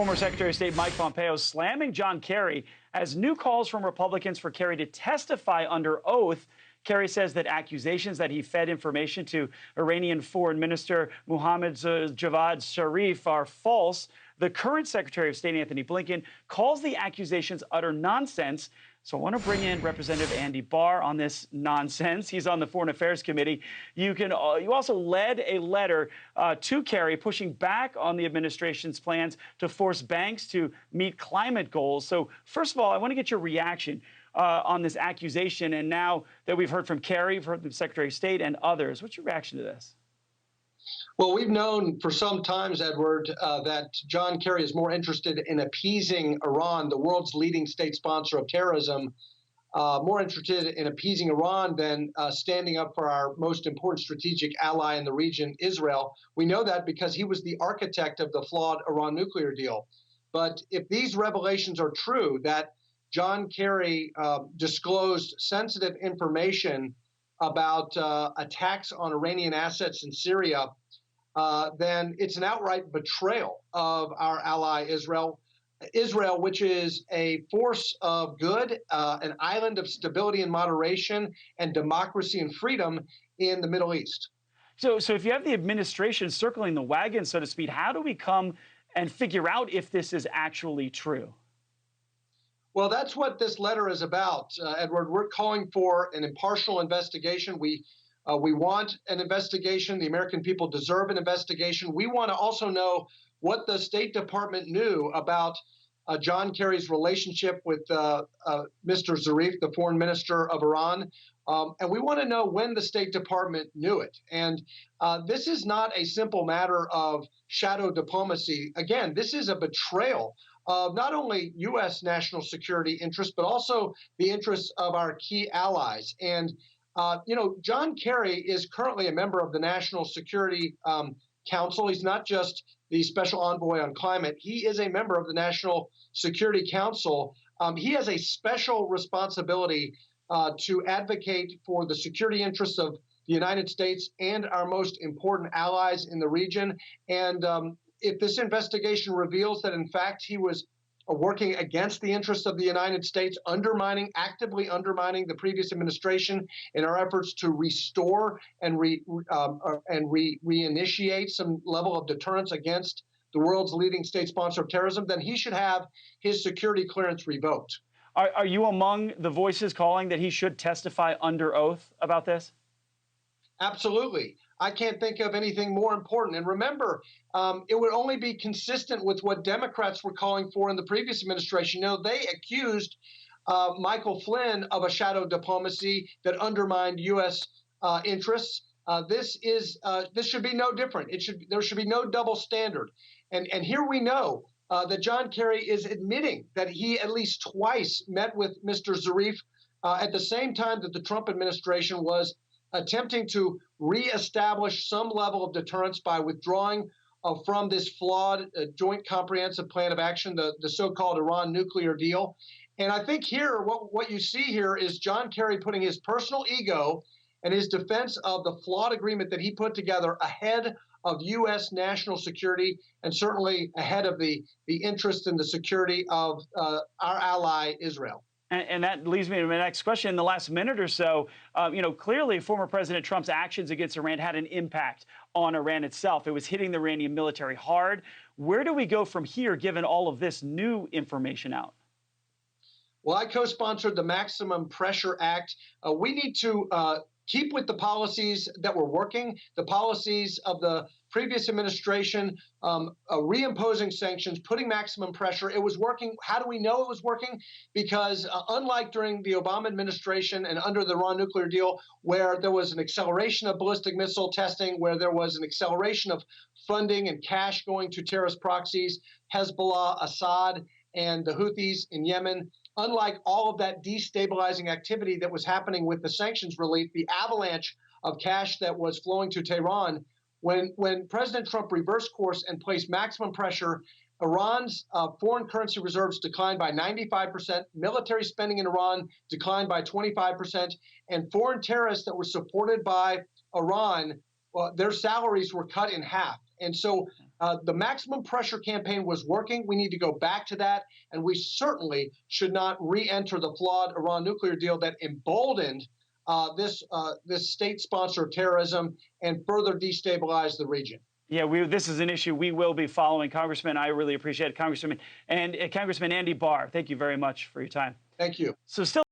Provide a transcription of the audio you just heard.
Former Secretary of State Mike Pompeo slamming John Kerry as new calls from Republicans for Kerry to testify under oath. Kerry says that accusations that he fed information to Iranian Foreign Minister Mohammad Javad Zarif are false. The current Secretary of State, Anthony Blinken, calls the accusations utter nonsense. So I want to bring in Representative Andy Barr on this nonsense. He's on the Foreign Affairs Committee. You also led a letter to Kerry pushing back on the administration's plans to force banks to meet climate goals. So first of all, I want to get your reaction on this accusation. And now that we've heard from Kerry, we've heard from the Secretary of State and others, what's your reaction to this? Well, we've known for some time, Edward, that John Kerry is more interested in appeasing Iran, the world's leading state sponsor of terrorism, more interested in appeasing Iran than standing up for our most important strategic ally in the region, Israel. We know that because he was the architect of the flawed Iran nuclear deal. But if these revelations are true, that John Kerry disclosed sensitive information about attacks on Iranian assets in Syria, then it's an outright betrayal of our ally Israel. Israel, which is a force of good, an island of stability and moderation and democracy and freedom in the Middle East. So if you have the administration circling the wagon, so to speak, how do we come and figure out if this is actually true? Well, that's what this letter is about, Edward. We're calling for an impartial investigation. We want an investigation. The American people deserve an investigation. We want to also know what the State Department knew about John Kerry's relationship with Mr. Zarif, the foreign minister of Iran. And we want to know when the State Department knew it. And this is not a simple matter of shadow diplomacy. Again, this is a betrayal of not only U.S. national security interests, but also the interests of our key allies. And John Kerry is currently a member of the National Security Council. He's not just the special envoy on climate. He is a member of the National Security Council. He has a special responsibility to advocate for the security interests of the United States and our most important allies in the region. And if this investigation reveals that, in fact, he was working against the interests of the United States, actively undermining the previous administration in our efforts to restore and reinitiate some level of deterrence against the world's leading state sponsor of terrorism, then he should have his security clearance revoked. Are you among the voices calling that he should testify under oath about this? Absolutely. I can't think of anything more important. And remember, it would only be consistent with what Democrats were calling for in the previous administration. They accused Michael Flynn of a shadow diplomacy that undermined U.S. interests. This should be no different. There should be no double standard. And here we know that John Kerry is admitting that he at least twice met with Mr. Zarif at the same time that the Trump administration was attempting to reestablish some level of deterrence by withdrawing from this flawed joint comprehensive plan of action, the so-called Iran nuclear deal. And I think here, what you see here is John Kerry putting his personal ego and his defense of the flawed agreement that he put together ahead of U.S. national security and certainly ahead of the interest in the security of our ally Israel. And that leads me to my next question. In the last minute or so, clearly former President Trump's actions against Iran had an impact on Iran itself. It was hitting the Iranian military hard. Where do we go from here, given all of this new information out? Well, I co-sponsored the Maximum Pressure Act. We need to keep with the policies that were working, the policies of the previous administration, reimposing sanctions, putting maximum pressure. It was working. How do we know it was working? Because unlike during the Obama administration and under the Iran nuclear deal, where there was an acceleration of ballistic missile testing, where there was an acceleration of funding and cash going to terrorist proxies, Hezbollah, Assad, and the Houthis in Yemen, unlike all of that destabilizing activity that was happening with the sanctions relief, the avalanche of cash that was flowing to Tehran, when President Trump reversed course and placed maximum pressure, Iran's foreign currency reserves declined by 95%, military spending in Iran declined by 25%, and foreign terrorists that were supported by Iran, their salaries were cut in half. And so The maximum pressure campaign was working. We need to go back to that. And we certainly should not re-enter the flawed Iran nuclear deal that emboldened this state sponsor of terrorism and further destabilized the region. Yeah, this is an issue we will be following. Congressman, I really appreciate it. Congressman Andy Barr, thank you very much for your time. Thank you. So still